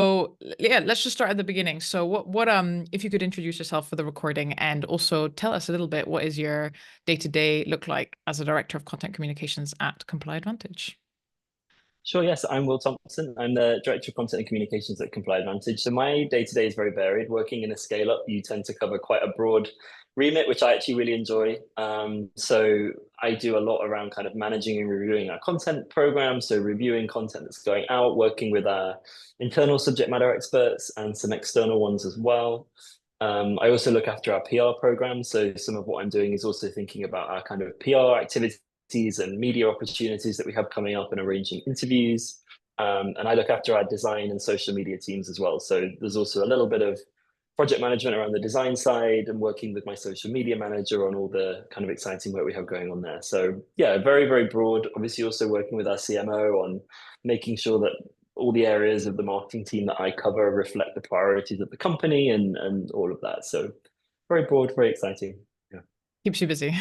So yeah, let's just start at the beginning. So what if you could introduce yourself for the recording and also tell us a little bit what is your day-to-day look like as a director of content communications at ComplyAdvantage? Sure, yes, I'm Will Thompson. I'm the Director of Content and Communications at ComplyAdvantage. So my day-to-day is very varied. Working in a scale-up, you tend to cover quite a broad remit, which I actually really enjoy. So I do a lot around kind of managing and reviewing our content program. So reviewing content that's going out, working with our internal subject matter experts and some external ones as well. I also look after our PR program. So some of what I'm doing is also thinking about our kind of PR activities and media opportunities that we have coming up and arranging interviews. And I look after our design and social media teams as well. So there's also a little bit of project management around the design side and working with my social media manager on all the kind of exciting work we have going on there. So yeah, very, very broad. Obviously also working with our CMO on making sure that all the areas of the marketing team that I cover reflect the priorities of the company and all of that. So very broad, very exciting. Yeah. Keeps you busy.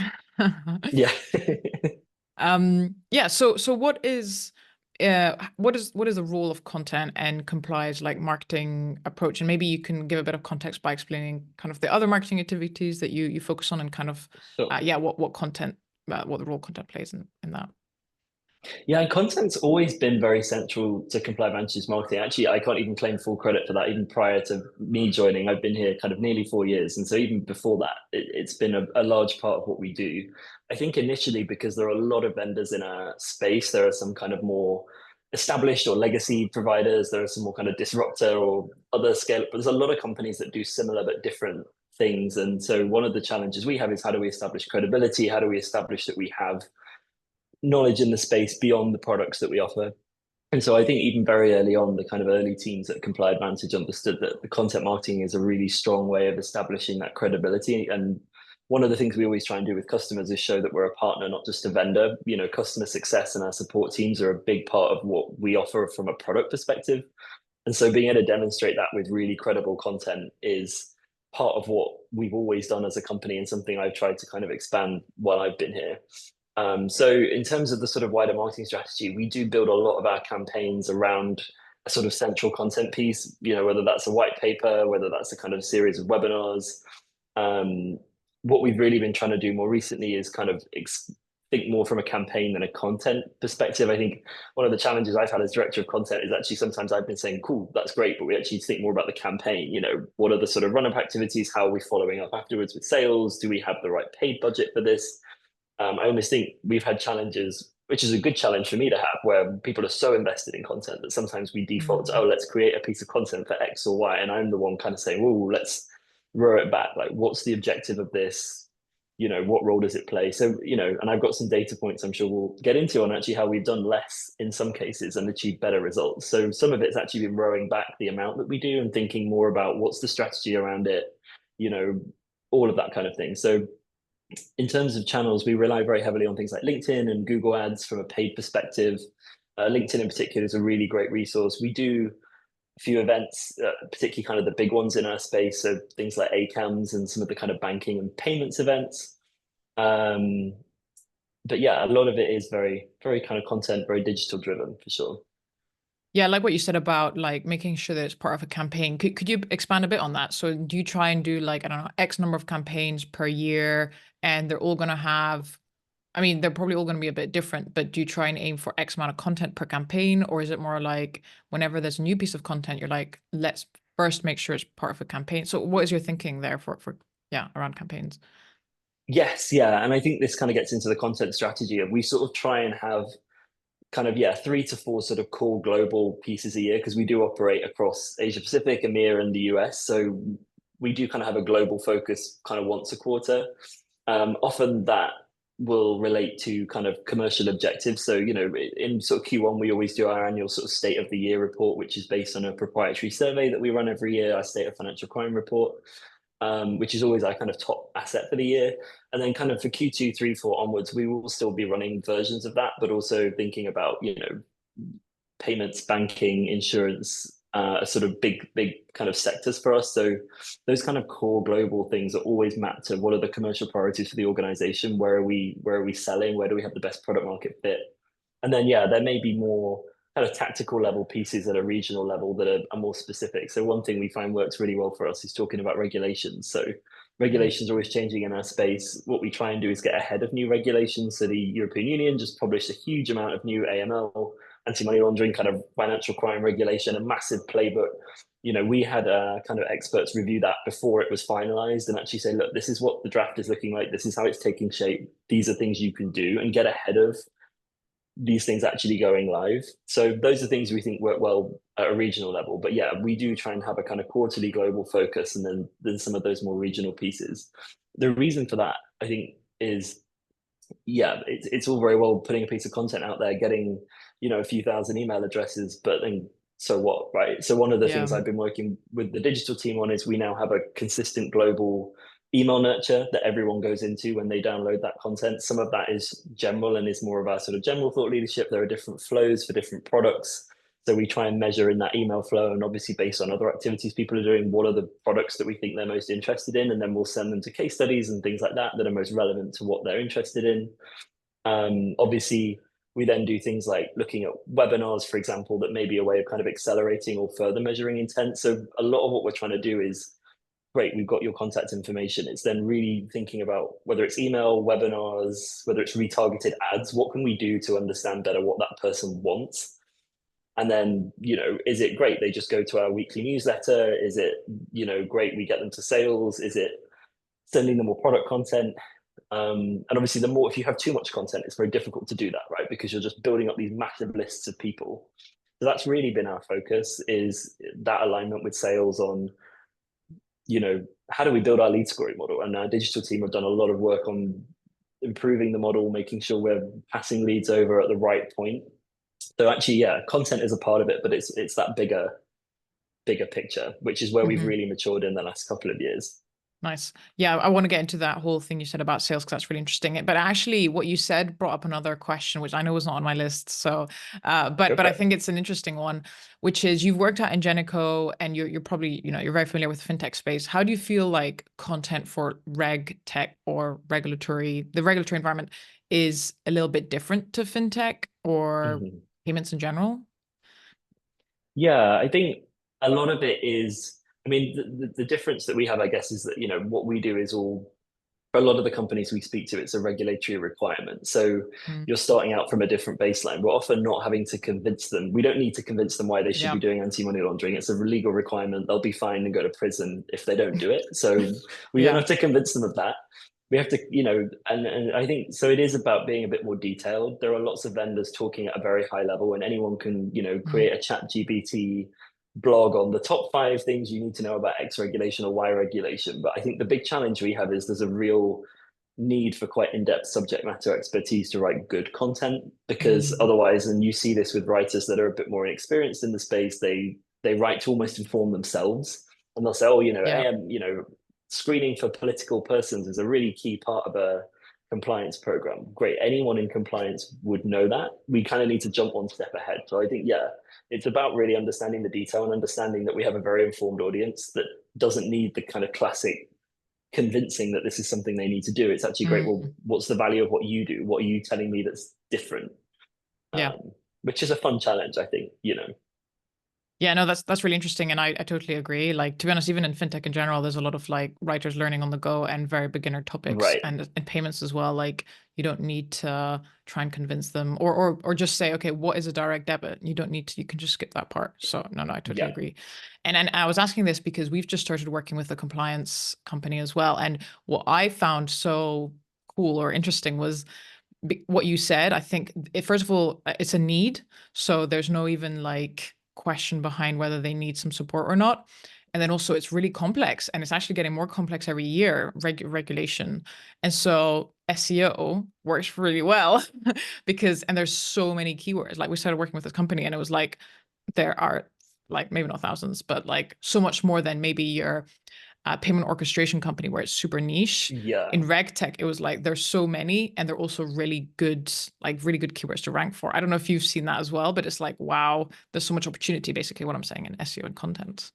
Yeah. Yeah, so what is the role of content and complies like marketing approach? And maybe you can give a bit of context by explaining kind of the other marketing activities that you focus on and kind of Sure. yeah, what content what the role content plays in that. Yeah, and content's always been very central to ComplyAdvantage's marketing. Actually, I can't even claim full credit for that. Even prior to me joining, I've been here kind of nearly 4 years. And so even before that, it's been a large part of what we do. I think initially, because there are a lot of vendors in our space, there are some kind of more established or legacy providers. There are some more kind of disruptor or other scale, but there's a lot of companies that do similar but different things. And so one of the challenges we have is how do we establish credibility? How do we establish that we have knowledge in the space beyond the products that we offer? And so I think even very early on, the kind of early teams at ComplyAdvantage understood that the content marketing is a really strong way of establishing that credibility. And one of the things we always try and do with customers is show that we're a partner, not just a vendor. You know, customer success and our support teams are a big part of what we offer from a product perspective. And so being able to demonstrate that with really credible content is part of what we've always done as a company and something I've tried to kind of expand while I've been here. So in terms of the sort of wider marketing strategy, we do build a lot of our campaigns around a sort of central content piece, you know, whether that's a white paper, whether that's a kind of series of webinars. Um, what we've really been trying to do more recently is kind of think more from a campaign than a content perspective. I think one of the challenges I've had as director of content is actually sometimes I've been saying, cool, that's great, but we actually think more about the campaign. You know, what are the sort of run-up activities? How are we following up afterwards with sales? Do we have the right paid budget for this? I almost think we've had challenges, which is a good challenge for me to have, where people are so invested in content that sometimes we default to, Mm. oh, let's create a piece of content for X or Y. And I'm the one kind of saying, oh, let's row it back. Like, what's the objective of this? You know, what role does it play? So, you know, and I've got some data points I'm sure we'll get into on actually how we've done less in some cases and achieved better results. So some of it's actually been rowing back the amount that we do and thinking more about what's the strategy around it, you know, all of that kind of thing. So in terms of channels, we rely very heavily on things like LinkedIn and Google Ads from a paid perspective. LinkedIn in particular is a really great resource. We do a few events, particularly kind of the big ones in our space, so things like ACAMs and some of the kind of banking and payments events. Um, but yeah, a lot of it is very, very kind of content, very digital driven for sure. Yeah, like what you said about like making sure that it's part of a campaign. Could you expand a bit on that? So do you try and do like, I don't know, X number of campaigns per year and they're all gonna have, I mean, they're probably all gonna be a bit different, but do you try and aim for X amount of content per campaign? Or is it more like whenever there's a new piece of content, you're like, let's first make sure it's part of a campaign. So what is your thinking there for yeah, around campaigns? Yes, yeah. And I think this kind of gets into the content strategy of we sort of try and have kind of, yeah, 3 to 4 sort of core global pieces a year because we do operate across Asia Pacific, EMEA, and the US. So we do kind of have a global focus kind of once a quarter. Often that will relate to kind of commercial objectives. So, you know, in sort of Q1, we always do our annual sort of state of the year report, which is based on a proprietary survey that we run every year, our state of financial crime report, which is always our kind of top asset for the year. And then kind of for Q2, 3, 4 onwards, we will still be running versions of that, but also thinking about, you know, payments, banking, insurance, sort of big kind of sectors for us. So those kind of core global things are always mapped to what are the commercial priorities for the organization? Where are we selling? Where do we have the best product market fit? And then, yeah, there may be more kind of tactical level pieces at a regional level that are more specific. So one thing we find works really well for us is talking about regulations. So Mm. regulations are always changing in our space. What we try and do is get ahead of new regulations. So the European Union just published a huge amount of new AML, anti-money laundering, kind of financial crime regulation, a massive playbook. We had kind of experts review that before it was finalized and actually say, look, this is what the draft is looking like. This is how it's taking shape. These are things you can do and get ahead of these things actually going live. So those are things we think work well at a regional level. But yeah, we do try and have a kind of quarterly global focus and then some of those more regional pieces. The reason for that, I think, is yeah, it's all very well putting a piece of content out there, getting, a few thousand email addresses, but then so what, right? So one of the Yeah. things I've been working with the digital team on is we now have a consistent global email nurture that everyone goes into when they download that content. Some of that is general and is more of our sort of general thought leadership. There are different flows for different products. So we try and measure in that email flow and obviously based on other activities people are doing, what are the products that we think they're most interested in? And then we'll send them to case studies and things like that that are most relevant to what they're interested in. Obviously, we then do things like looking at webinars, for example, that may be a way of kind of accelerating or further measuring intent. So a lot of what we're trying to do is, great, we've got your contact information. It's then really thinking about whether it's email, webinars, whether it's retargeted ads, what can we do to understand better what that person wants? And then, is it great? They just go to our weekly newsletter? Is it, great, we get them to sales? Is it sending them more product content? And obviously, if you have too much content, it's very difficult to do that, right? Because you're just building up these massive lists of people. So that's really been our focus, is that alignment with sales on, how do we build our lead scoring model? And our digital team have done a lot of work on improving the model, making sure we're passing leads over at the right point. So actually, yeah, content is a part of it, but it's that bigger picture, which is where we've Mhm. really matured in the last couple of years. Nice. Yeah, I want to get into that whole thing you said about sales because that's really interesting. But actually, what you said brought up another question, which I know was not on my list. So, but Go but for I it. think it's an interesting one, which is you've worked at Ingenico and you're probably you're very familiar with the fintech space. How do you feel like content for reg tech or the regulatory environment is a little bit different to fintech or Mhm. payments in general? Yeah, I think a lot of it is, I mean, the difference that we have, I guess, is that, what we do is all, for a lot of the companies we speak to, it's a regulatory requirement. So Mm, you're starting out from a different baseline. We're often not having to convince them. We don't need to convince them why they should be yeah. doing anti-money laundering. It's a legal requirement. They'll be fined and go to prison if they don't do it. So we don't Yeah. have to convince them of that. We have to, and I think so. It is about being a bit more detailed. There are lots of vendors talking at a very high level, and anyone can, Mm, create a chat GPT blog on the top 5 things you need to know about X regulation or Y regulation. But I think the big challenge we have is there's a real need for quite in-depth subject matter expertise to write good content because mm, otherwise, and you see this with writers that are a bit more experienced in the space, they write to almost inform themselves and they'll say, oh, yeah. screening for political persons is a really key part of a compliance program. Great, anyone in compliance would know that. We kind of need to jump one step ahead. So I think, yeah, it's about really understanding the detail and understanding that we have a very informed audience that doesn't need the kind of classic convincing that this is something they need to do. It's actually great. Well, Mm, what's the value of what you do? What are you telling me that's different? yeah. Which is a fun challenge, I think. Yeah, no, that's really interesting, and I totally agree. Like to be honest, even in fintech in general, there's a lot of like writers learning on the go and very beginner topics, Right. and payments as well. Like you don't need to try and convince them, or just say, okay, what is a direct debit? You don't need to. You can just skip that part. So no, I totally Yeah. agree. And I was asking this because we've just started working with a compliance company as well, and what I found so cool or interesting was what you said. I think first of all, it's a need. So there's no even like question behind whether they need some support or not. And then also it's really complex and it's actually getting more complex every year, regulation. And so SEO works really well because, and there's so many keywords. Like we started working with this company and it was like, there are like maybe not thousands, but like so much more than maybe your payment orchestration company where it's super niche. Yeah. In RegTech, it was like there's so many and they're also really good, like really good keywords to rank for. I don't know if you've seen that as well, but it's like, wow, there's so much opportunity, basically what I'm saying in SEO and content.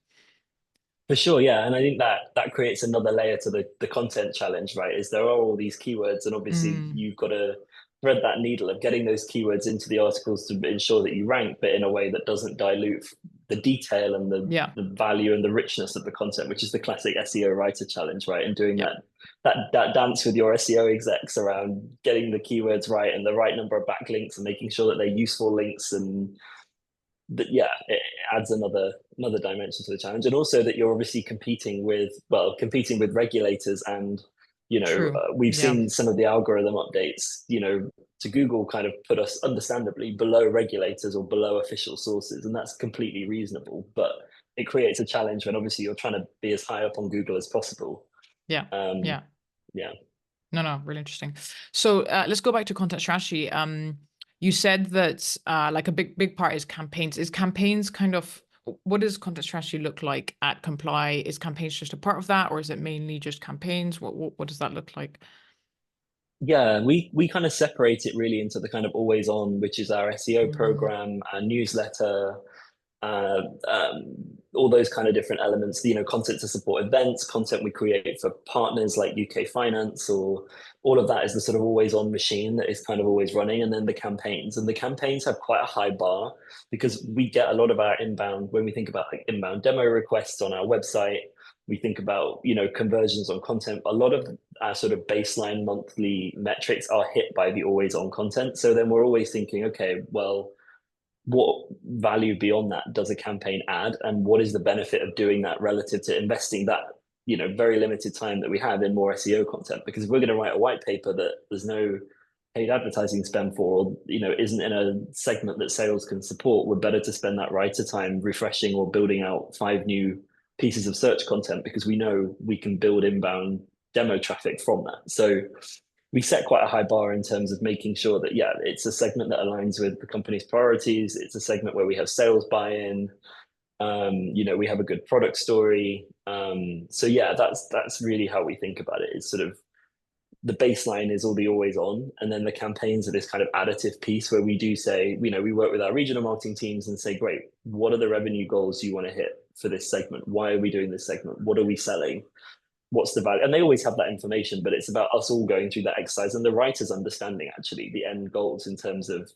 For sure, yeah, and I think that creates another layer to the content challenge, right? Is there are all these keywords, and obviously Mm, you've got to thread that needle of getting those keywords into the articles to ensure that you rank, but in a way that doesn't dilute the detail and Yeah. the value and the richness of the content, which is the classic SEO writer challenge, right? And doing Yeah. that dance with your SEO execs around getting the keywords right and the right number of backlinks and making sure that they're useful links, and that, yeah, it adds another dimension to the challenge. And also that you're obviously competing with regulators, and True. we've Yeah. seen some of the algorithm updates, to Google, kind of put us understandably below regulators or below official sources, and that's completely reasonable, but it creates a challenge when obviously you're trying to be as high up on Google as possible. Yeah. um Yeah. yeah. No, no, really interesting. So let's go back to content strategy. You said that like a big part is campaigns. Is campaigns kind of, what does content strategy look like at Comply? Is campaigns just a part of that, or is it mainly just campaigns? What does that look like? Yeah, we kind of separate it really into the kind of always on, which is our SEO Mm, program, our newsletter, uh, all those kind of different elements, content to support events, content we create for partners like UK Finance, or all of that is the sort of always on machine that is kind of always running. And then the campaigns, and the campaigns have quite a high bar, because we get a lot of our inbound, when we think about like inbound demo requests on our website, we think about, conversions on content. A lot of our sort of baseline monthly metrics are hit by the always on content. So then we're always thinking, okay, well, what value beyond that does a campaign add, and what is the benefit of doing that relative to investing that very limited time that we have in more SEO content? Because if we're going to write a white paper that there's no paid advertising spend for, or isn't in a segment that sales can support, we're better to spend that writer time refreshing or building out 5 new pieces of search content, because we know we can build inbound demo traffic from that. So we set quite a high bar in terms of making sure that, yeah, it's a segment that aligns with the company's priorities. It's a segment where we have sales buy-in. We have a good product story. So yeah, that's really how we think about it. It's sort of, the baseline is all the always on, and then the campaigns are this kind of additive piece where we do say, we work with our regional marketing teams and say, great, what are the revenue goals you want to hit for this segment? Why are we doing this segment? What are we selling? What's the value? And they always have that information, but it's about us all going through that exercise and the writers understanding actually the end goals, in terms of,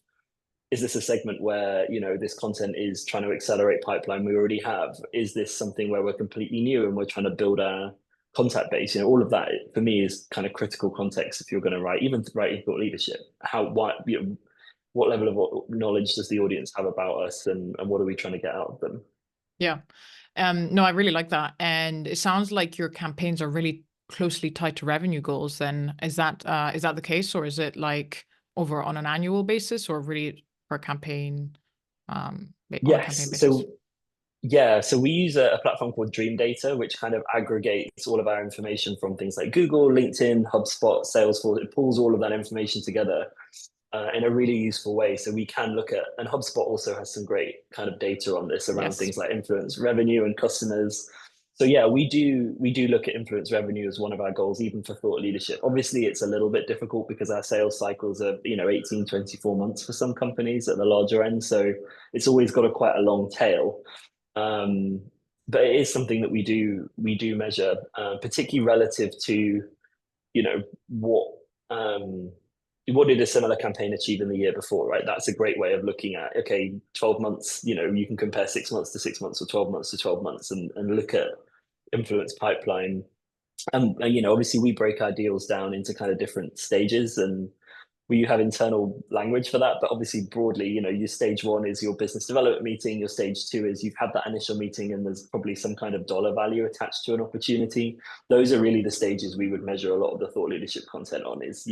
is this a segment where this content is trying to accelerate pipeline we already have? Is this something where we're completely new and we're trying to build our contact base? All of that for me is kind of critical context if you're going to write, even writing thought leadership. What level of knowledge does the audience have about us, and what are we trying to get out of them? yeah. No, I really like that. And it sounds like your campaigns are really closely tied to revenue goals then. Is that the case, or is it like over on an annual basis, or really per campaign, on a campaign Yes. basis? So we use a platform called Dream Data, which kind of aggregates all of our information from things like Google, LinkedIn, HubSpot, Salesforce. It pulls all of that information together in a really useful way. So we can look at, and HubSpot also has some great kind of data on this around Yes. things like influence revenue and customers. So yeah, we do look at influence revenue as one of our goals, even for thought leadership. Obviously, it's a little bit difficult because our sales cycles are, 18, 24 months for some companies at the larger end. So it's always got quite a long tail. Um, but it is something that we do measure, particularly relative to, you know, what um, what did a similar campaign achieve in the year before, right? That's a great way of looking at, okay, 12 months, you can compare 6 months to 6 months, or 12 months to 12 months, and look at influence pipeline. And obviously we break our deals down into kind of different stages, and we have internal language for that. But obviously broadly, your stage one is your business development meeting. Your stage two is you've had that initial meeting and there's probably some kind of dollar value attached to an opportunity. Those are really the stages we would measure a lot of the thought leadership content on, is,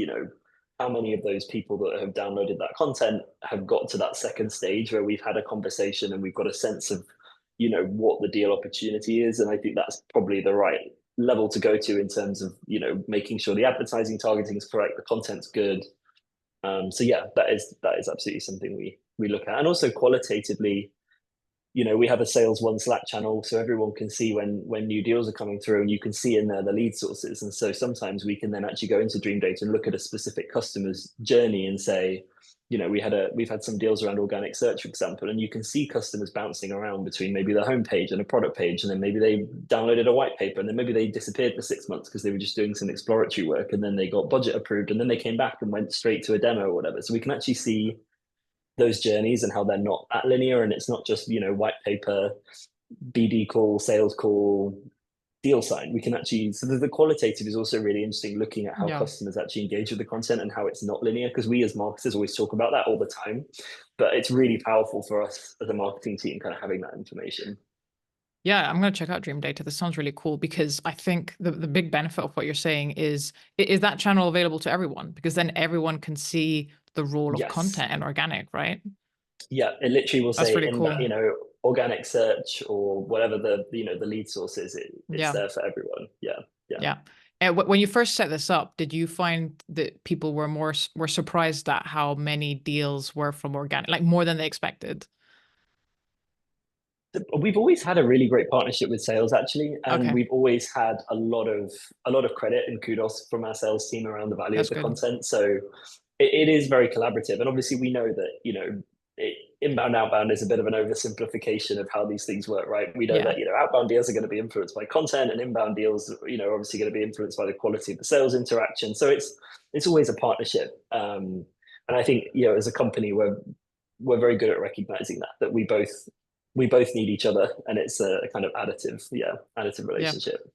how many of those people that have downloaded that content have got to that second stage where we've had a conversation and we've got a sense of, what the deal opportunity is. And I think that's probably the right level to go to in terms of, making sure the advertising targeting is correct, the content's good. So yeah, that is absolutely something we look at. And also qualitatively, we have a sales one Slack channel, so everyone can see when new deals are coming through, and you can see in there the lead sources. And so sometimes we can then actually go into Dream Data and look at a specific customer's journey and say, we've had some deals around organic search, for example, and you can see customers bouncing around between maybe the homepage and a product page, and then maybe they downloaded a white paper, and then maybe they disappeared for 6 months because they were just doing some exploratory work, and then they got budget approved, and then they came back and went straight to a demo or whatever. So we can actually see those journeys and how they're not that linear, and it's not just white paper, BD call, sales call, deal sign. We can actually, so the qualitative is also really interesting, looking at how Yeah. customers actually engage with the content and how it's not linear, because we as marketers always talk about that all the time, but it's really powerful for us as a marketing team kind of having that information. Yeah, I'm going to check out Dream Data. This sounds really cool because I think the big benefit of what you're saying is that channel available to everyone, because then everyone can see the role of Yes. content and organic, right? Yeah, it literally will That's say really in cool. organic search or whatever the lead source is, it's Yeah. there for everyone. Yeah. Yeah. Yeah. And when you first set this up, did you find that people were surprised at how many deals were from organic, like more than they expected? We've always had a really great partnership with sales, actually, and Okay, we've always had a lot of credit and kudos from our sales team around the value of that's the good. content. So it is very collaborative, and obviously we know that inbound outbound is a bit of an oversimplification of how these things work, right? We know Yeah. that outbound deals are going to be influenced by content, and inbound deals are obviously going to be influenced by the quality of the sales interaction. So it's always a partnership, and I think as a company we're very good at recognizing that we both need each other, and it's a kind of additive Yeah. relationship.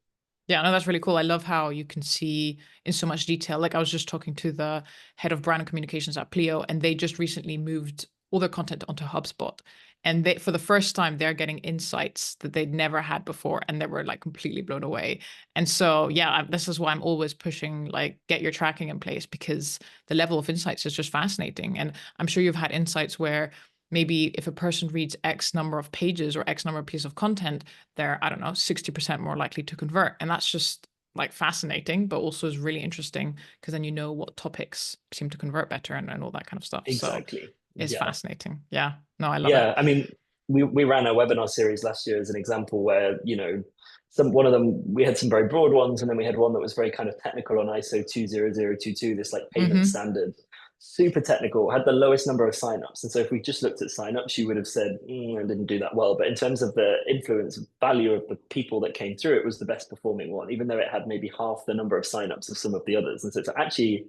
Yeah, no, that's really cool. I love how you can see in so much detail. Like I was just talking to the head of brand communications at Pleo, and they just recently moved all their content onto HubSpot. And they, for the first time, they're getting insights that they'd never had before, and they were like completely blown away. And so, yeah, this is why I'm always pushing like get your tracking in place, because the level of insights is just fascinating. And I'm sure you've had insights where maybe if a person reads X number of pages or X number of pieces of content, they're, I don't know, 60% more likely to convert. And that's just like fascinating, but also is really interesting because then you know what topics seem to convert better and all that kind of stuff. So Exactly. it's Yeah. fascinating. Yeah. No, I love it. Yeah, I mean, we ran a webinar series last year as an example where, one of them, we had some very broad ones, and then we had one that was very kind of technical on ISO 20022, this like payment Hmm. standard, super technical, had the lowest number of signups. And so if we just looked at signups, you would have said, I didn't do that well. But in terms of the influence value of the people that came through, it was the best performing one, even though it had maybe half the number of signups of some of the others. And so it's actually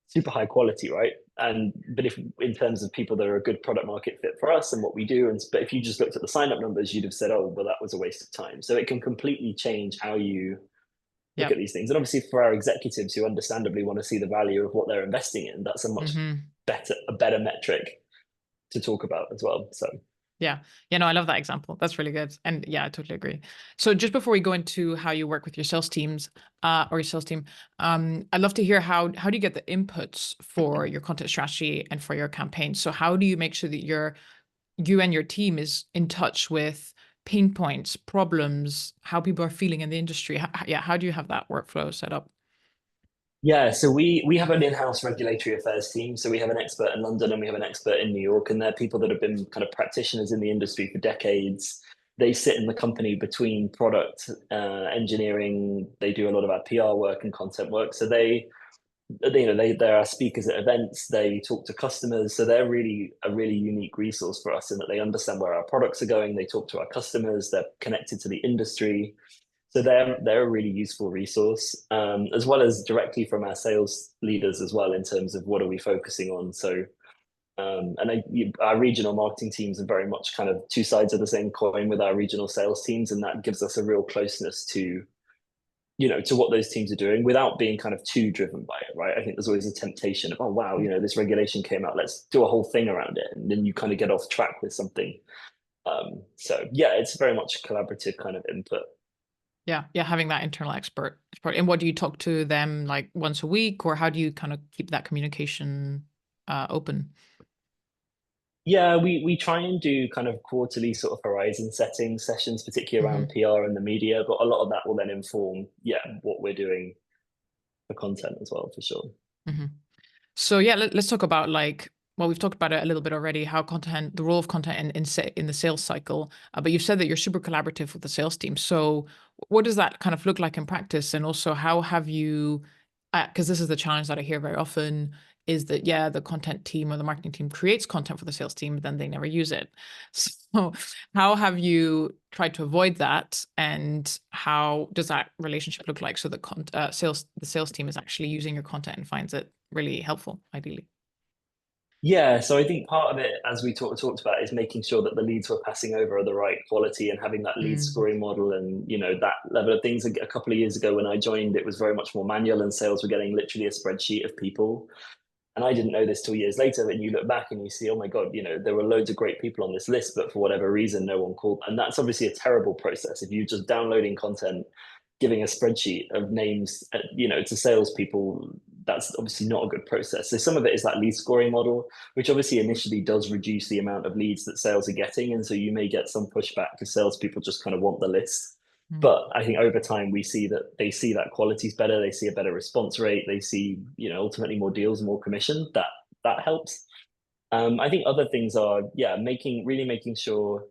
super high quality, right? But if in terms of people that are a good product market fit for us and what we do, but if you just looked at the sign up numbers, you'd have said, oh, well, that was a waste of time. So it can completely change how you look at Yep. these things. And obviously for our executives who understandably want to see the value of what they're investing in, that's Hmm. a better metric to talk about as well. So Yeah. Yeah, no, I love that example. That's really good. And yeah, I totally agree. So just before we go into how you work with your sales teams, or your sales team, I'd love to hear how do you get the inputs for your content strategy and for your campaign? So how do you make sure that you and your team is in touch with pain points, problems, how people are feeling in the industry? Yeah, how do you have that workflow set up? yeah, so we have an in-house regulatory affairs team. So we have an expert in London and we have an expert in New York, and they're people that have been kind of practitioners in the industry for decades. They sit in the company between product engineering. They do a lot of our PR work and content work. So they're our speakers at events. They talk to customers. So they're really a really unique resource for us in that they understand where our products are going. They talk to our customers. They're connected to the industry. So they're a really useful resource, as well as directly from our sales leaders as well in terms of what are we focusing on. So our regional marketing teams are very much kind of two sides of the same coin with our regional sales teams, and that gives us a real closeness to what those teams are doing without being kind of too driven by it, right? I think there's always a temptation of, oh wow, this regulation came out, let's do a whole thing around it, and then you kind of get off track with something. So yeah, it's very much collaborative kind of input. Yeah, yeah, having that internal expert. And what do you talk to them like once a week, or how do you kind of keep that communication open? Yeah, we try and do kind of quarterly sort of horizon setting sessions, particularly around Hmm. PR and the media, but a lot of that will then inform, what we're doing for content as well, for sure. Hmm. So yeah, let's talk about like, well, we've talked about it a little bit already, how content, the role of content in the sales cycle. But you've said that you're super collaborative with the sales team. So what does that kind of look like in practice? And also how have you, because this is the challenge that I hear very often, is that, yeah, the content team or the marketing team creates content for the sales team, but then they never use it. So how have you tried to avoid that? And how does that relationship look like so that the sales team is actually using your content and finds it really helpful, ideally? Yeah, so I think part of it, as we talked about, is making sure that the leads we're passing over are the right quality and having that lead Mm, scoring model and that level of things. A couple of years ago when I joined, it was very much more manual, and sales were getting literally a spreadsheet of people. And I didn't know this till years later, but you look back and you see, oh my God, there were loads of great people on this list, but for whatever reason, no one called. And that's obviously a terrible process. If you're just downloading content, giving a spreadsheet of names, to salespeople, that's obviously not a good process. So some of it is that lead scoring model, which obviously initially does reduce the amount of leads that sales are getting. And so you may get some pushback because salespeople just kind of want the list. mm, But I think over time we see that they see that quality's better, they see a better response rate, they see, ultimately more deals and more commission. That helps. I think other things are, yeah, making sure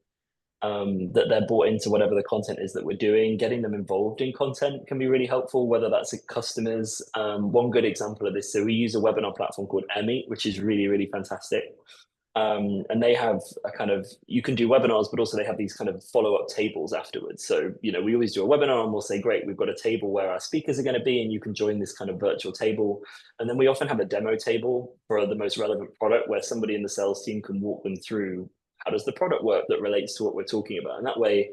that they're bought into whatever the content is that we're doing. Getting them involved in content can be really helpful, whether that's customers. One good example of this, so we use a webinar platform called AirMeet, which is really, really fantastic. And they have a kind of, you can do webinars, but also they have these kind of follow-up tables afterwards. So, we always do a webinar and we'll say, great, we've got a table where our speakers are going to be, and you can join this kind of virtual table. And then we often have a demo table for the most relevant product where somebody in the sales team can walk them through how does the product work that relates to what we're talking about. And that way,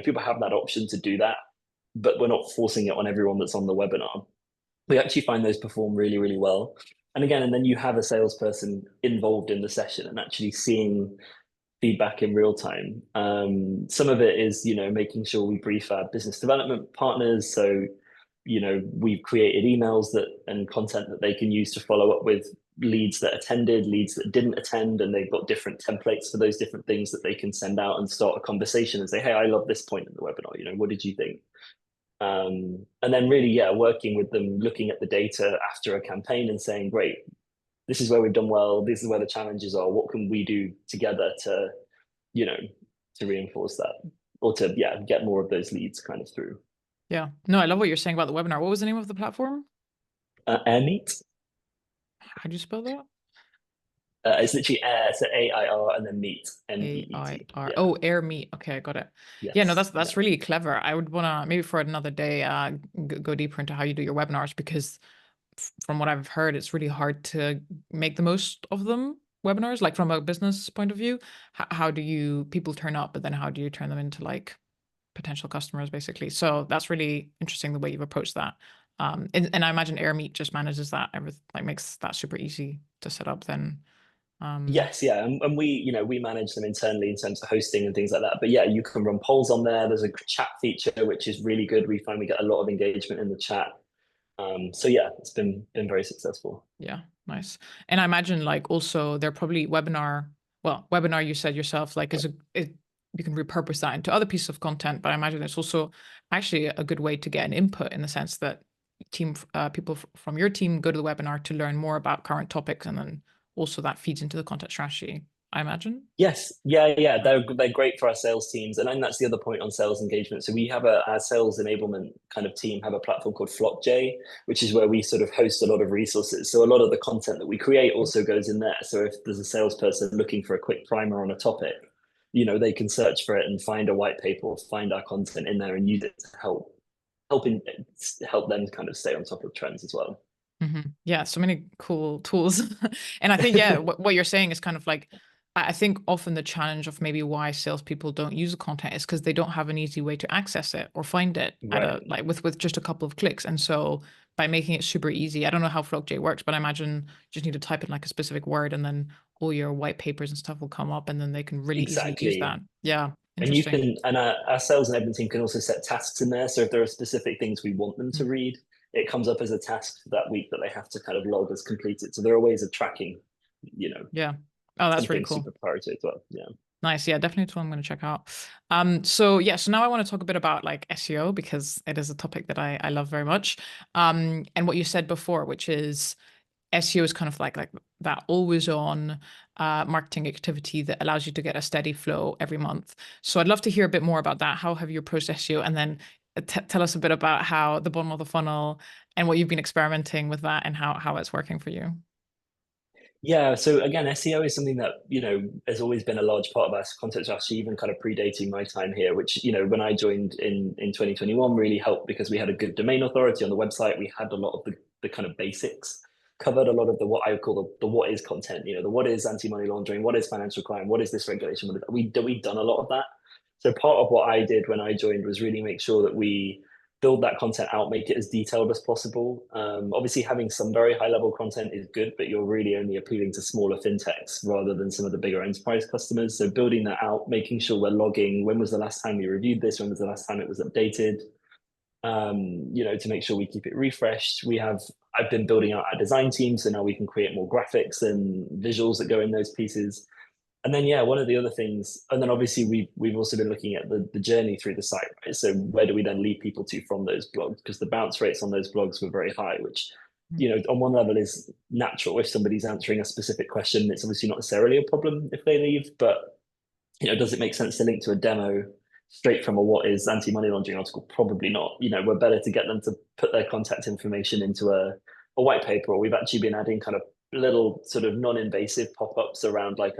people have that option to do that, but we're not forcing it on everyone that's on the webinar. We actually find those perform really, really well. And then you have a salesperson involved in the session and actually seeing feedback in real time. Some of it is, making sure we brief our business development partners. So, we've created emails and content that they can use to follow up with leads that attended, leads that didn't attend, and they've got different templates for those different things that they can send out and start a conversation and say, hey, I love this point in the webinar. What did you think? And then really, yeah, working with them, looking at the data after a campaign and saying, great, this is where we've done well, this is where the challenges are, what can we do together to, you know, to reinforce that or to, yeah, get more of those leads kind of through. yeah. No, I love what you're saying about the webinar. What was the name of the platform? AirMeet, How do you spell that? it's literally air, so AIR and then meet, MEET. AIR. Yeah, Oh, Air Meet. Okay, I got it. Yeah, no, yes, yeah. that's really clever. I would wanna maybe for another day go deeper into how you do your webinars, because from what I've heard, it's really hard to make the most of them. Webinars, like from a business point of view, how do you people turn up, but then how do you turn them into like potential customers, basically? So that's really interesting the way you've approached that. And I imagine AirMeet just manages that, everything, like makes that super easy to set up. Then, Yes, yeah, and we manage them internally in terms of hosting and things like that. But yeah, you can run polls on there. There's a chat feature which is really good. We find we get a lot of engagement in the chat. So yeah, it's been very successful. yeah, nice. And I imagine like also they're probably webinar you said yourself, like you can repurpose that into other pieces of content, but I imagine it's also actually a good way to get an input, in the sense that people from your team go to the webinar to learn more about current topics, and then also that feeds into the content strategy, I imagine. Yes, yeah, they're great for our sales teams, and then that's the other point on sales engagement. So we have our sales enablement kind of team have a platform called FlockJ, which is where we sort of host a lot of resources. So a lot of the content that we create also goes in there. So if there's a salesperson looking for a quick primer on a topic, they can search for it and find a white paper or find our content in there and use it to help them kind of stay on top of trends as well. Yeah, so many cool tools. And I think, yeah, what you're saying is kind of like, I think often the challenge of maybe why salespeople don't use the content is because they don't have an easy way to access it or find it at Right. a like with just a couple of clicks. And so by making it super easy, I don't know how FlowJ works, but I imagine you just need to type in like a specific word, and then all your white papers and stuff will come up, and then they can really easily use that. Exactly. Yeah, And you interesting. can, and our sales enablement team can also set tasks in there. So if there are specific things we want them to Mm, read, it comes up as a task for that week that they have to kind of log as completed. So there are ways of tracking, yeah. Oh, that's really something cool. super priority as well. Yeah. Nice. Yeah, definitely what I'm going to check out. So yeah, so now I want to talk a bit about like SEO, because it is a topic that I love very much. And what you said before, which is SEO is kind of like that always on marketing activity that allows you to get a steady flow every month. So I'd love to hear a bit more about that. How have you approached SEO? And then tell us a bit about how the bottom of the funnel and what you've been experimenting with that, and how it's working for you. Yeah, so again, SEO is something that, has always been a large part of our content strategy, even kind of predating my time here, which, when I joined in 2021 really helped because we had a good domain authority on the website. We had a lot of the kind of basics covered, a lot of the what I would call the what is content, the what is anti-money laundering, what is financial crime, what is this regulation? We've done a lot of that. So part of what I did when I joined was really make sure that we build that content out, make it as detailed as possible. Obviously, having some very high level content is good, but you're really only appealing to smaller fintechs rather than some of the bigger enterprise customers. So building that out, making sure we're logging when was the last time we reviewed this, when was the last time it was updated, to make sure we keep it refreshed. I've been building out our design team, so now we can create more graphics and visuals that go in those pieces. And then, yeah, one of the other things, and then obviously we've also been looking at the journey through the site, right? So where do we then lead people to from those blogs? Because the bounce rates on those blogs were very high, which, on one level is natural. If somebody's answering a specific question, it's obviously not necessarily a problem if they leave. But, does it make sense to link to a demo straight from a what is anti-money laundering article? Probably not. We're better to get them to put their contact information into a white paper, or we've actually been adding kind of little sort of non-invasive pop-ups around like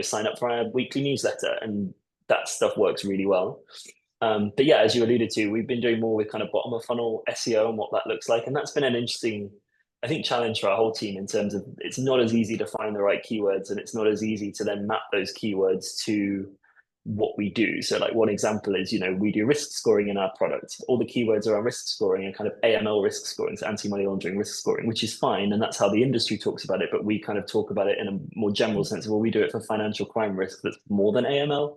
sign up for our weekly newsletter, and that stuff works really well. But yeah, as you alluded to, we've been doing more with kind of bottom of funnel SEO and what that looks like, and that's been an interesting, I think, challenge for our whole team in terms of it's not as easy to find the right keywords, and it's not as easy to then map those keywords to what we do. So like one example is, we do risk scoring in our product. All the keywords around risk scoring are kind of AML risk scoring, so anti-money laundering risk scoring, which is fine. And that's how the industry talks about it. But we kind of talk about it in a more general sense. Well, we do it for financial crime risk that's more than AML.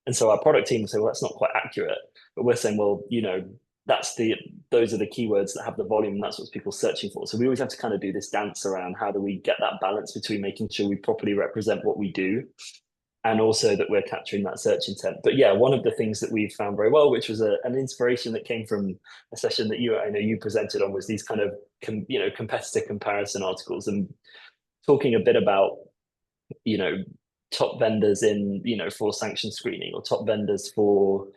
And so our product team will say, well, that's not quite accurate. But we're saying, well, those are the keywords that have the volume, and that's what people are searching for. So we always have to kind of do this dance around how do we get that balance between making sure we properly represent what we do and also that we're capturing that search intent. But yeah, one of the things that we've found very well, which was an inspiration that came from a session that I know you presented on, was these kind of competitor comparison articles, and talking a bit about top vendors in for sanction screening, or top vendors for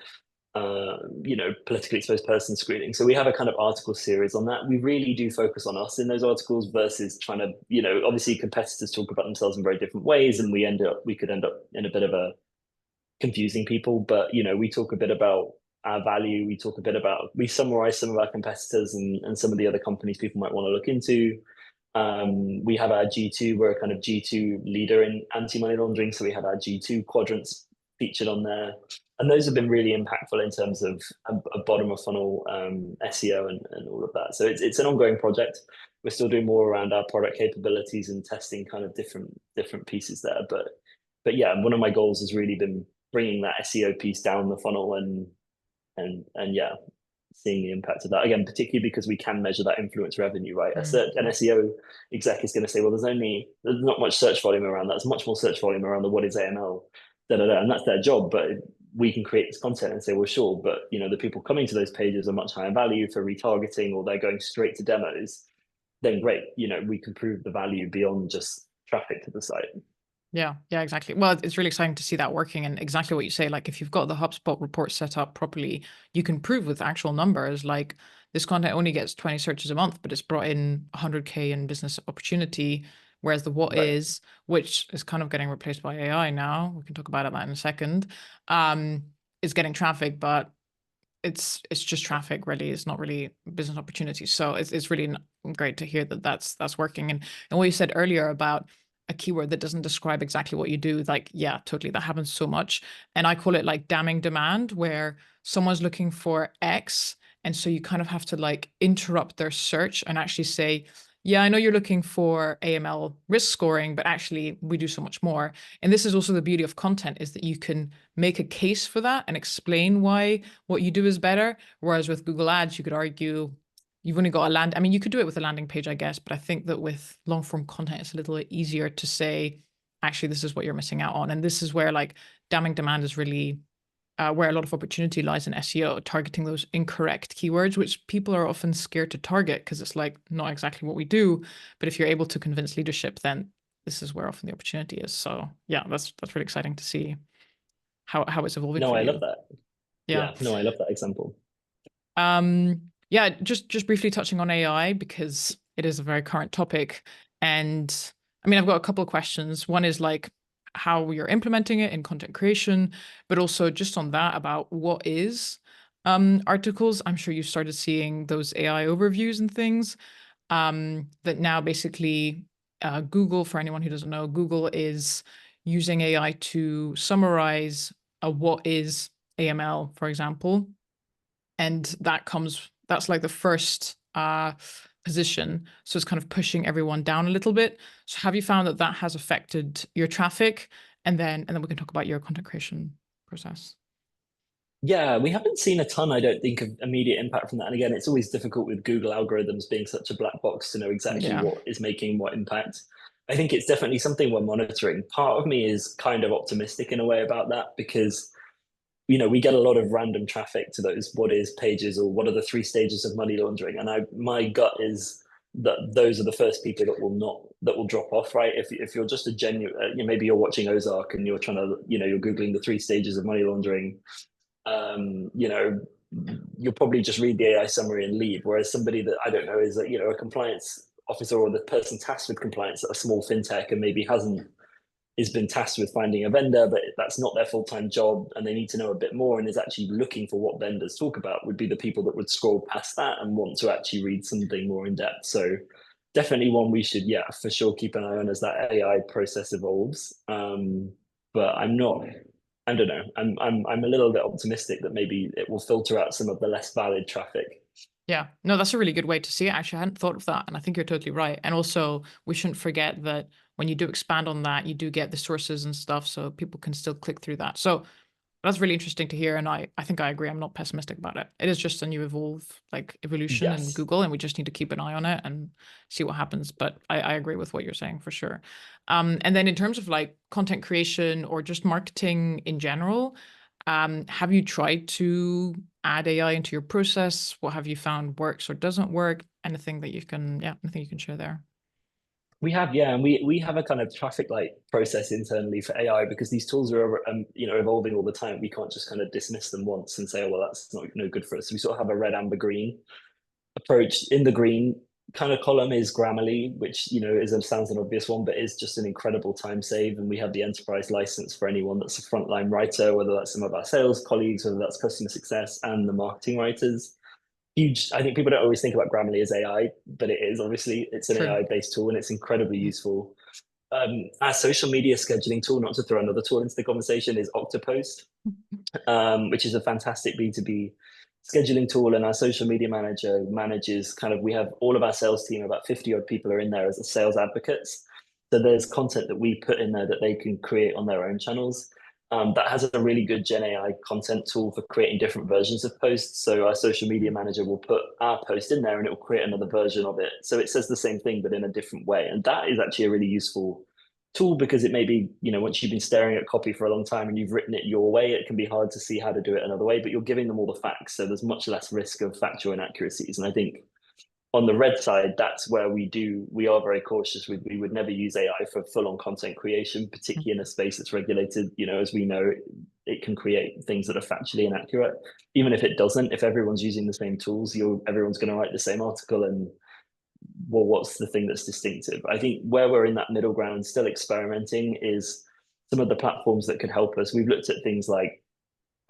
politically exposed person screening. So we have a kind of article series on that. We really do focus on us in those articles versus trying to, obviously competitors talk about themselves in very different ways, and we could end up in a bit of a confusing people. But, we talk a bit about our value. We summarize some of our competitors and some of the other companies people might want to look into. We have our G2, we're a kind of G2 leader in anti-money laundering. So we have our G2 quadrants featured on there. And those have been really impactful in terms of a bottom of funnel SEO and all of that. So it's an ongoing project. We're still doing more around our product capabilities and testing kind of different pieces there. But yeah, one of my goals has really been bringing that SEO piece down the funnel and yeah, seeing the impact of that again, particularly because we can measure that influence revenue, right? An SEO exec is going to say, well, there's not much search volume around that. There's much more search volume around the what is AML, and that's their job. But we can create this content and say, well, sure, but the people coming to those pages are much higher value for retargeting, or they're going straight to demos. Then great, we can prove the value beyond just traffic to the site. Yeah, exactly. Well, it's really exciting to see that working, and exactly what you say. Like if you've got the HubSpot report set up properly, you can prove with actual numbers, like this content only gets 20 searches a month, but it's brought in 100K in business opportunity. Whereas the what Right. is, which is kind of getting replaced by AI now, we can talk about that in a second, is getting traffic, but it's just traffic really. It's not really business opportunities. So it's really great to hear that that's working. And what you said earlier about a keyword that doesn't describe exactly what you do, like, yeah, totally. That happens so much. And I call it like damning demand, where someone's looking for X. And so you kind of have to like interrupt their search and actually say, yeah, I know you're looking for AML risk scoring, but actually we do so much more. And this is also the beauty of content, is that you can make a case for that and explain why what you do is better. Whereas with Google Ads, you could argue you've only got I mean, you could do it with a landing page, I guess, but I think that with long form content, it's a little bit easier to say, actually, this is what you're missing out on. And this is where like damning demand is really where a lot of opportunity lies in SEO, targeting those incorrect keywords, which people are often scared to target because it's like not exactly what we do. But if you're able to convince leadership, then this is where often the opportunity is. So yeah, that's really exciting to see how it's evolving No, for I love you. that. Yeah. Yeah, no, I love that example. Yeah, just briefly touching on AI because it is a very current topic. And I mean, I've got a couple of questions. One is like how you're implementing it in content creation, but also just on that about what is articles. I'm sure you started seeing those AI overviews and things that now basically Google, for anyone who doesn't know, Google is using AI to summarize a what is AML, for example, and that's like the first position, so it's kind of pushing everyone down a little bit. So have you found that that has affected your traffic? And then we can talk about your content creation process. Yeah, we haven't seen a ton, I don't think, of immediate impact from that. And again, it's always difficult with Google algorithms being such a black box to know exactly Yeah, what is making what impact. I think it's definitely something we're monitoring. Part of me is kind of optimistic in a way about that because, we get a lot of random traffic to those what is pages or what are the three stages of money laundering. And my gut is that those are the first people that will drop off, right? If you're just a genuine, maybe you're watching Ozark and you're trying to, you're Googling the three stages of money laundering, um, you know, you'll probably just read the AI summary and leave. Whereas somebody that I don't know is that, a compliance officer or the person tasked with compliance at a small fintech and maybe hasn't is been tasked with finding a vendor, but that's not their full-time job and they need to know a bit more and is actually looking for what vendors talk about would be the people that would scroll past that and want to actually read something more in depth. So definitely one we should, yeah, for sure keep an eye on as that AI process evolves. But I don't know. I'm a little bit optimistic that maybe it will filter out some of the less valid traffic. yeah, no, that's a really good way to see it. Actually, I hadn't thought of that, and I think you're totally right. And also, we shouldn't forget that when you do expand on that, you do get the sources and stuff, so people can still click through that. So that's really interesting to hear, and I think I agree. I'm not pessimistic about it. It is just a new evolution in Yes. Google, and we just need to keep an eye on it and see what happens. But I agree with what you're saying for sure. And then in terms of like content creation or just marketing in general, have you tried to add AI into your process? What have you found works or doesn't work? Anything you can share there. We have, yeah, and we have a kind of traffic light process internally for AI because these tools are evolving all the time. We can't just kind of dismiss them once and say, oh, well, that's not no good for us. So we sort of have a red, amber, green approach. In the green kind of column is Grammarly, which sounds an obvious one, but is just an incredible time save. And we have the enterprise license for anyone that's a frontline writer, whether that's some of our sales colleagues, whether that's customer success and the marketing writers. Huge. I think people don't always think about Grammarly as AI, but it is obviously it's an True. AI based tool and it's incredibly Mhm. useful. Our social media scheduling tool, not to throw another tool into the conversation, is Octopost, which is a fantastic B2B scheduling tool. And our social media manager manages we have all of our sales team, about 50 odd people are in there as the sales advocates. So there's content that we put in there that they can create on their own channels. That has a really good Gen AI content tool for creating different versions of posts. So our social media manager will put our post in there and it will create another version of it. So it says the same thing, but in a different way. And that is actually a really useful tool because it may be, once you've been staring at copy for a long time and you've written it your way, it can be hard to see how to do it another way, but you're giving them all the facts. So there's much less risk of factual inaccuracies. And I think on the red side, that's where we are very cautious with. We would never use AI for full-on content creation, particularly in a space that's regulated. As we know, it can create things that are factually inaccurate. Even if it doesn't, if everyone's using the same tools, everyone's going to write the same article and well, what's the thing that's distinctive? I think where we're in that middle ground, still experimenting, is some of the platforms that could help us. We've looked at things like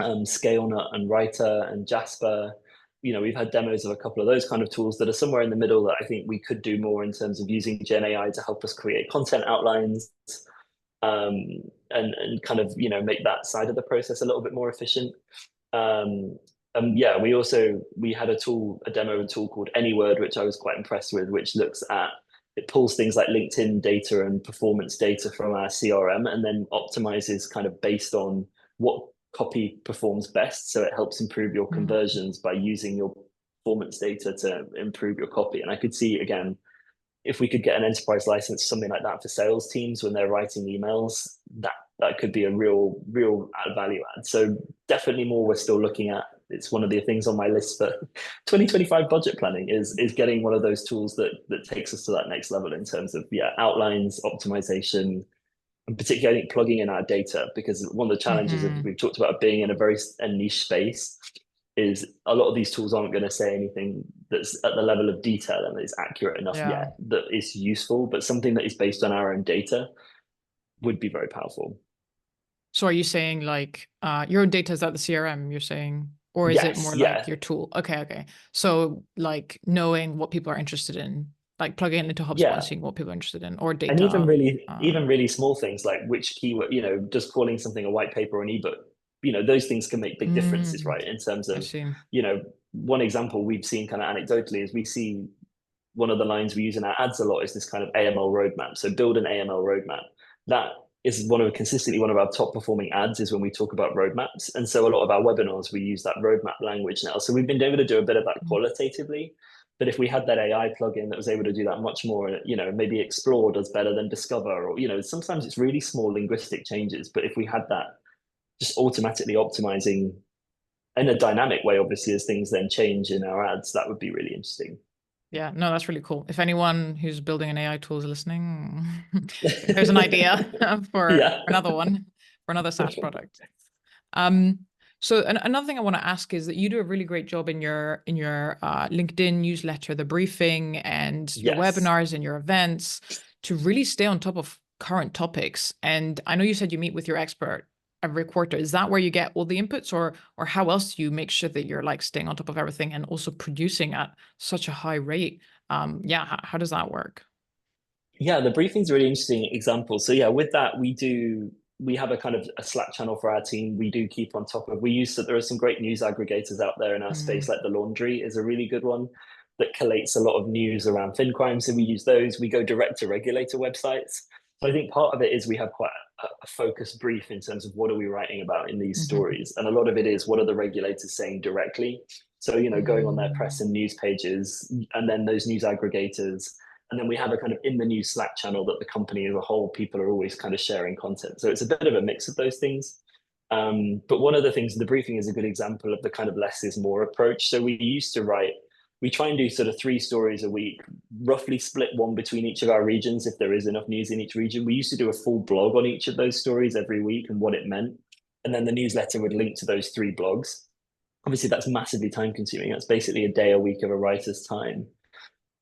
ScaleNut and Writer and Jasper. We've had demos of a couple of those kind of tools that are somewhere in the middle that I think we could do more in terms of using Gen AI to help us create content outlines um, and kind of make that side of the process a little bit more efficient. Um, yeah, we had a demo tool called AnyWord, which I was quite impressed with, which it pulls things like LinkedIn data and performance data from our CRM and then optimizes kind of based on what copy performs best. So it helps improve your Mm. conversions by using your performance data to improve your copy. And I could see again, if we could get an enterprise license, something like that for sales teams when they're writing emails, that could be a real value add. So definitely more we're still looking at. It's one of the things on my list for 2025 budget planning is getting one of those tools that takes us to that next level in terms of outlines, optimization, and particularly I think plugging in our data because one of the challenges of Hmm. we've talked about being in a niche space is a lot of these tools aren't going to say anything that's at the level of detail and is accurate enough Yeah. yet that is useful, but something that is based on our own data would be very powerful. So are you saying like your own data is at the CRM, you're saying, or is it Yes, more like yeah, your tool? Okay, okay. So like knowing what people are interested in, like plugging it into HubSpot and yeah. seeing what people are interested in, or And data. even really small things like which keyword, just calling something a white paper or an ebook, those things can make big differences, Mm, right? In terms I of, see. one example we've seen kind of anecdotally is we see one of the lines we use in our ads a lot is this kind of AML roadmap. So build an AML roadmap. That is consistently one of our top performing ads is when we talk about roadmaps. And so a lot of our webinars, we use that roadmap language now. So we've been able to do a bit of that Mm. qualitatively. But if we had that AI plugin that was able to do that much more, maybe explore does better than discover, or, sometimes it's really small linguistic changes. But if we had that just automatically optimizing in a dynamic way, obviously, as things then change in our ads, that would be really interesting. Yeah, no, that's really cool. If anyone who's building an AI tool is listening, there's an idea for Yeah. another one, for another SaaS product. Um, so another thing I want to ask is that you do a really great job in your LinkedIn newsletter, the briefing, and your Yes. webinars and your events to really stay on top of current topics. And I know you said you meet with your expert every quarter. Is that where you get all the inputs, or how else do you make sure that you're like staying on top of everything and also producing at such a high rate? Yeah, how does that work? Yeah, the briefing's a really interesting example. So yeah, with that, we have a kind of a Slack channel for our team. We do keep on top of. We use that there are some great news aggregators out there in our space, Mm, like The Laundry is a really good one that collates a lot of news around fin crime. So we use those. We go direct to regulator websites. So I think part of it is we have quite a focused brief in terms of what are we writing about in these mhm, stories, and a lot of it is what are the regulators saying directly. So going on their press mm. and news pages, and then those news aggregators. And then we have a kind of in the news Slack channel that the company as a whole, people are always kind of sharing content. So it's a bit of a mix of those things. But one of the things, the briefing is a good example of the kind of less is more approach. So we try and do sort of 3 stories a week, roughly split one between each of our regions if there is enough news in each region. We used to do a full blog on each of those stories every week and what it meant. And then the newsletter would link to those 3 blogs. Obviously, that's massively time consuming. That's basically a day a week of a writer's time.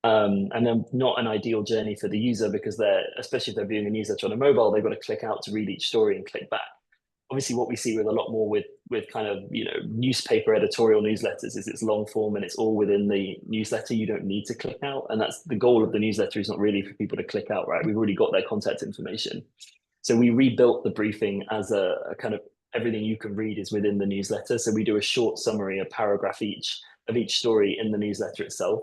And then not an ideal journey for the user because especially if they're viewing a newsletter on a mobile, they've got to click out to read each story and click back. Obviously, what we see with a lot more with kind of newspaper editorial newsletters is it's long form and it's all within the newsletter. You don't need to click out, and that's the goal of the newsletter. Is not really for people to click out, right? We've already got their contact information, so we rebuilt the briefing as a kind of everything you can read is within the newsletter. So we do a short summary, a paragraph each of each story in the newsletter itself.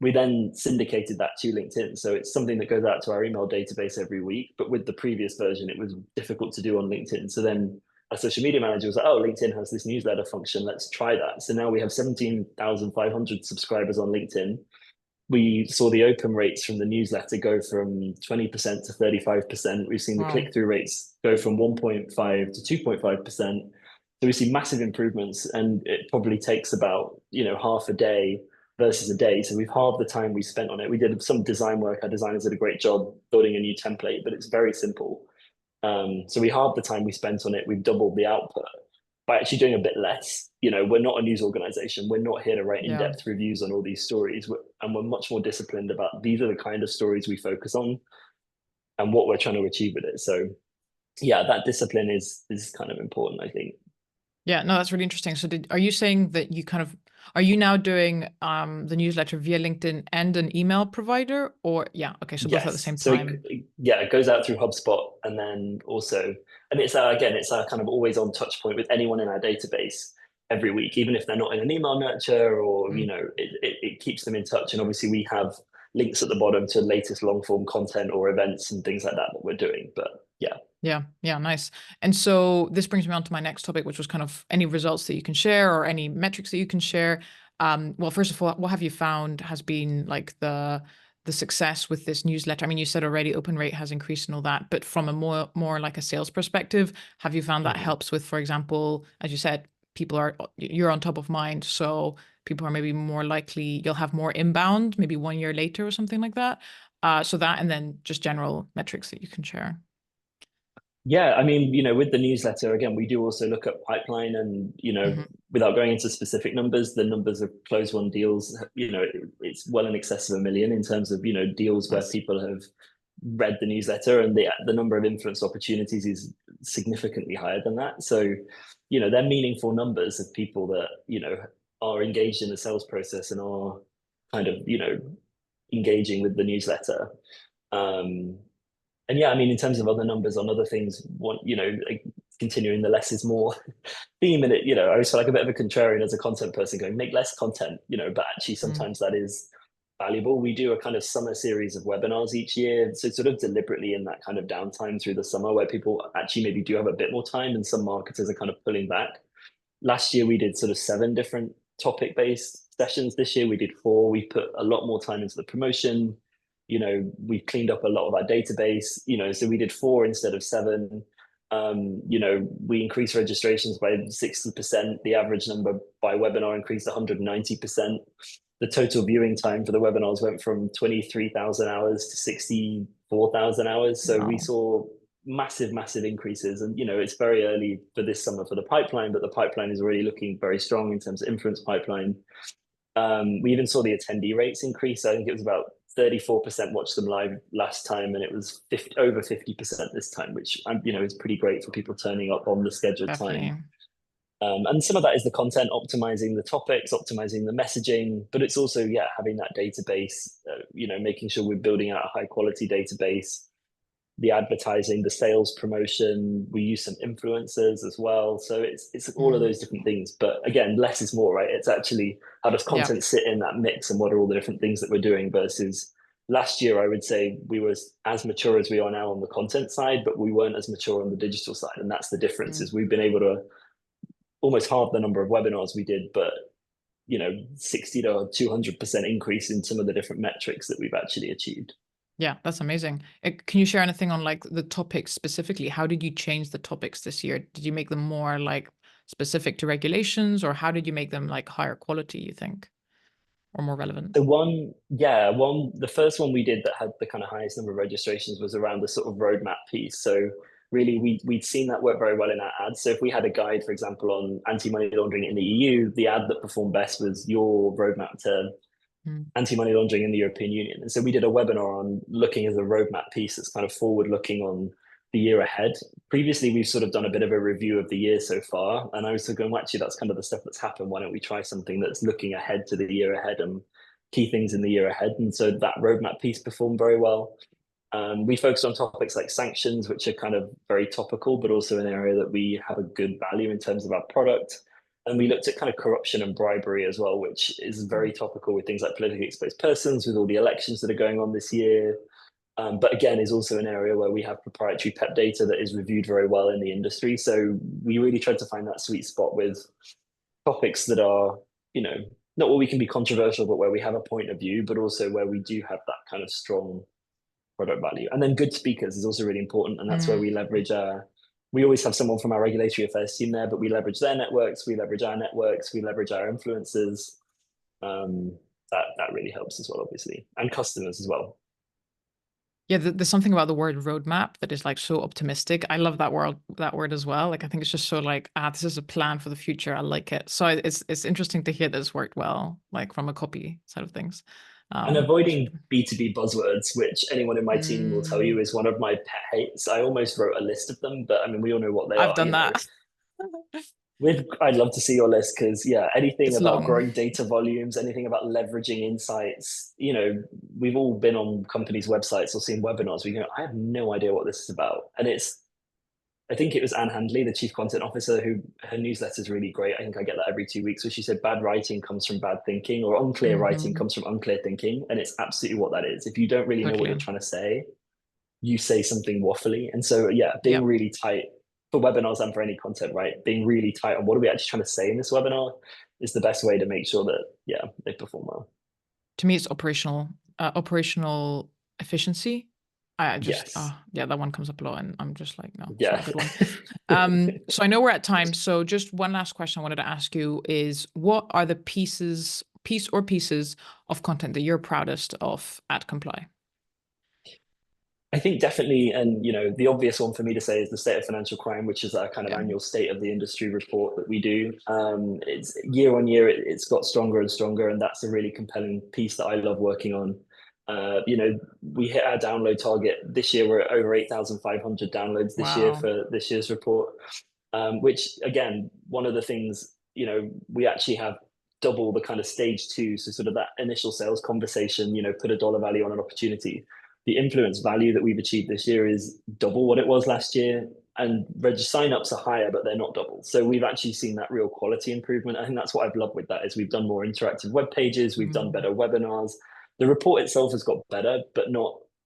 We then syndicated that to LinkedIn. So it's something that goes out to our email database every week. But with the previous version, it was difficult to do on LinkedIn. So then our social media manager was like, oh, LinkedIn has this newsletter function. Let's try that. So now we have 17,500 subscribers on LinkedIn. We saw the open rates from the newsletter go from 20% to 35%. We've seen the Wow. click-through rates go from 1.5 to 2.5%. So we see massive improvements, and it probably takes about, half a day versus a day. So we've halved the time we spent on it. We did some design work. Our designers did a great job building a new template, but it's very simple. So we halved the time we spent on it. We've doubled the output by actually doing a bit less. We're not a news organization. We're not here to write Yeah. in-depth reviews on all these stories. And we're much more disciplined about these are the kind of stories we focus on and what we're trying to achieve with it. So yeah, that discipline is kind of important, I think. Yeah, no, that's really interesting. So are you saying that are you now doing the newsletter via LinkedIn and an email provider, or yeah, okay, so both at the Yes. same So time. yeah, it goes out through HubSpot, and then also, and it's again, it's our kind of always on touch point with anyone in our database every week, even if they're not in an email nurture or, Mm. it keeps them in touch. And obviously we have links at the bottom to latest long form content or events and things like that we're doing. But yeah. Yeah, yeah, nice. And so this brings me on to my next topic, which was kind of any results that you can share or any metrics that you can share. Well, first of all, what have you found has been like the success with this newsletter? I mean, you said already open rate has increased and all that, but from a more like a sales perspective, have you found that Mhm. helps with, for example, as you said, you're on top of mind, so people are maybe more likely, you'll have more inbound, maybe 1 year later or something like that. So that, and then just general metrics that you can share. Yeah, I mean, with the newsletter, again, we do also look at pipeline and, Hmm. without going into specific numbers, the numbers of closed won deals, it's well in excess of 1 million in terms of, deals where Nice. people have read the newsletter, and the number of influence opportunities is significantly higher than that. So, they're meaningful numbers of people that, are engaged in the sales process and are kind of, engaging with the newsletter. Um, and yeah, I mean, in terms of other numbers on other things, like continuing the less is more theme in it, I always feel like a bit of a contrarian as a content person going, make less content, but actually Mm. sometimes that is valuable. We do a kind of summer series of webinars each year. So sort of deliberately in that kind of downtime through the summer where people actually maybe do have a bit more time and some marketers are kind of pulling back. Last year we did sort of 7 different topic based sessions. This year we did 4. We put a lot more time into the promotion. We cleaned up a lot of our database, so we did 4 instead of 7. We increased registrations by 60%. The average number by webinar increased 190%. The total viewing time for the webinars went from 23,000 hours to 64,000 hours. So we Wow. saw massive increases. And, it's very early for this summer for the pipeline, but the pipeline is already looking very strong in terms of influence pipeline. We even saw the attendee rates increase. I think it was about 34% watched them live last time, and it was over 50% this time, which is pretty great for people turning up on the scheduled time. Definitely. And some of that is the content, optimizing the topics, optimizing the messaging, but it's also, yeah, having that database, making sure we're building out a high quality database, the advertising, the sales promotion. We use some influencers as well. So it's all of Mm. those different things. But again, less is more, right? It's actually how does Yeah. content sit in that mix and what are all the different things that we're doing versus last year, I would say we were as mature as we are now on the content side, but we weren't as mature on the digital side. And that's the difference Mm. is we've been able to almost halve the number of webinars we did, but 60 to 200% increase in some of the different metrics that we've actually achieved. Yeah, that's amazing. Can you share anything on like the topics specifically? How did you change the topics this year? Did you make them more like specific to regulations, or how did you make them like higher quality, you think, or more relevant? The first one we did that had the kind of highest number of registrations was around the sort of roadmap piece. So really, we'd seen that work very well in our ads. So if we had a guide, for example, on anti-money laundering in the EU, the ad that performed best was your roadmap to Mm. anti-money laundering in the European Union. And so we did a webinar on looking as a roadmap piece that's kind of forward-looking on the year ahead. Previously, we've sort of done a bit of a review of the year so far, and I was going, well, actually, that's kind of the stuff that's happened. Why don't we try something that's looking ahead to the year ahead and key things in the year ahead? And so that roadmap piece performed very well. We focused on topics like sanctions, which are kind of very topical, but also an area that we have a good value in terms of our product. And we looked at kind of corruption and bribery as well, which is very topical with things like politically exposed persons, with all the elections that are going on this year. But again, is also an area where we have proprietary PEP data that is reviewed very well in the industry. So we really tried to find that sweet spot with topics that are, not where we can be controversial, but where we have a point of view, but also where we do have that kind of strong product value. And then good speakers is also really important. And that's where we Mm. leverage we always have someone from our regulatory affairs team there, but we leverage their networks, we leverage our networks, we leverage our influencers. That really helps as well, obviously, and customers as well. Yeah, there's something about the word roadmap that is like so optimistic. I love that word as well. Like I think it's just so like, this is a plan for the future. I like it. So it's interesting to hear that it's worked well, like from a copy side of things. And For sure. avoiding B2B buzzwords, which anyone in my team will tell you Mm. is one of my pet hates. I almost wrote a list of them, but I mean, we all know what they I've are, done that. I'd love to see your list because yeah, anything It's about long. growing data volumes, anything about leveraging insights, we've all been on companies' websites or seen webinars where you go, I have no idea what this is about. And I think it was Anne Handley, the chief content officer, who her newsletter is really great. I think I get that every 2 weeks, where she said bad writing comes from bad thinking, or unclear writing Hmm. comes from unclear thinking. And it's absolutely what that is. If you don't really know what you're Totally. trying to say, you say something waffly. And so, yeah, being Yep. really tight for webinars and for any content, right? Being really tight on what are we actually trying to say in this webinar is the best way to make sure that, yeah, they perform well. To me, it's operational efficiency. I just, Yes. yeah, that one comes up a lot, and I'm just like, no, it's not Yeah. a good one. So I know we're at time. So just one last question I wanted to ask you is, what are the pieces of content that you're proudest of at Comply? I think definitely, and the obvious one for me to say is the state of financial crime, which is our kind of Yeah. annual state of the industry report that we do. It's year on year, it's got stronger and stronger, and that's a really compelling piece that I love working on. We hit our download target this year. We're at over 8,500 downloads this year Wow. for this year's report, which again, one of the things, we actually have double the kind of stage two. So sort of that initial sales conversation, put a dollar value on an opportunity. The influence value that we've achieved this year is double what it was last year. And sign-ups are higher, but they're not double. So we've actually seen that real quality improvement. I think that's what I've loved with that is we've done more interactive web pages, we've done Mm. better webinars. The report itself has got better, but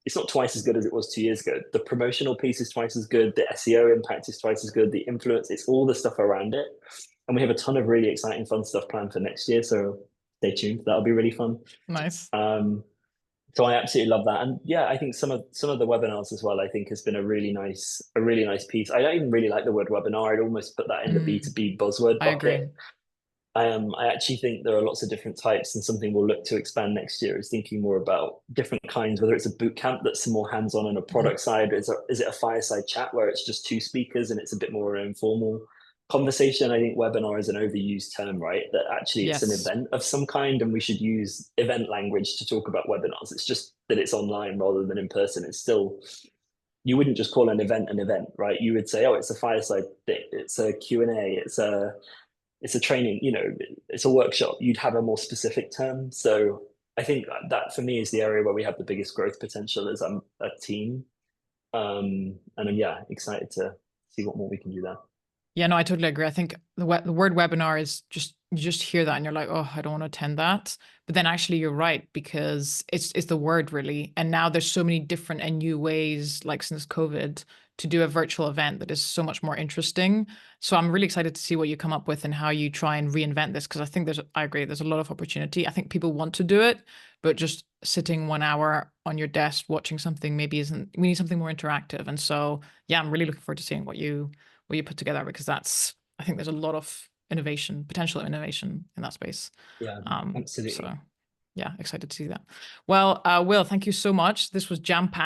it's not twice as good as it was 2 years ago. The promotional piece is twice as good. The SEO impact is twice as good. The influence, it's all the stuff around it. And we have a ton of really exciting, fun stuff planned for next year. So stay tuned. That'll be really fun. Nice. So I absolutely love that. And yeah, I think some of the webinars as well, I think has been a really nice piece. I don't even really like the word webinar. I'd almost put that in the Mm. B2B buzzword I agree. bucket. I actually think there are lots of different types, and something we'll look to expand next year is thinking more about different kinds, whether it's a boot camp that's more hands-on on a Mhm. product side, is it a fireside chat where it's just two speakers and it's a bit more informal conversation. I think webinar is an overused term, right? That actually it's an Yes. event of some kind, and we should use event language to talk about webinars. It's just that it's online rather than in person. It's still, you wouldn't just call an event, right? You would say, oh, it's a fireside thing, it's a Q&A, it's a training, it's a workshop. You'd have a more specific term. So I think that for me is the area where we have the biggest growth potential as a team. And I'm, yeah, excited to see what more we can do there. Yeah, no, I totally agree. I think the word webinar is just, you just hear that and you're like, oh, I don't want to attend that. But then actually you're right, because it's the word really. And now there's so many different and new ways, like since COVID, to do a virtual event that is so much more interesting. So I'm really excited to see what you come up with and how you try and reinvent this, because I think I agree, there's a lot of opportunity. I think people want to do it, but just sitting 1 hour on your desk watching something maybe isn't, we need something more interactive. And so, yeah, I'm really looking forward to seeing what you put together, because I think there's a lot of potential innovation in that space. Yeah, So absolutely. yeah, excited to see that. Well, Will, thank you so much. This was jam packed.